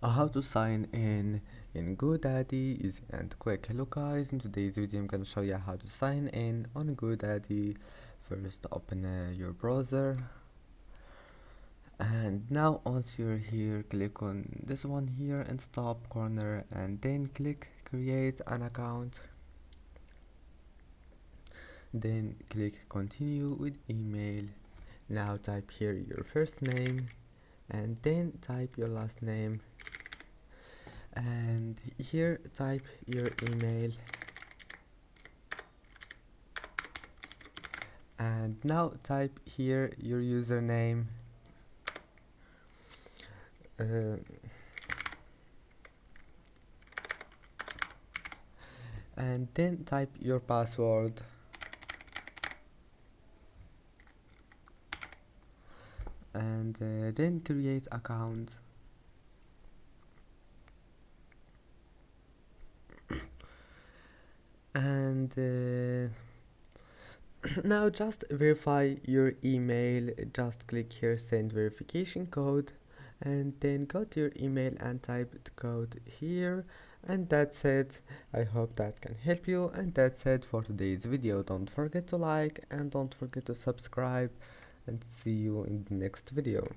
How to sign in Godaddy easy and quick. Hello guys, in today's video I'm gonna show you how to sign in on Godaddy. First open your browser, and now once you're here, click on this one here in the top corner and then click create an account. Then click continue with email. Now type here your first name and then type your last name, and here type your email, and now type here your username, uh, and then type your password, and then create account. And now just verify your email. Just click here send verification code, and then go to your email and type the code here, and that's it. I hope that can help you, and that's it for today's video. Don't forget to like and don't forget to subscribe, and see you in the next video.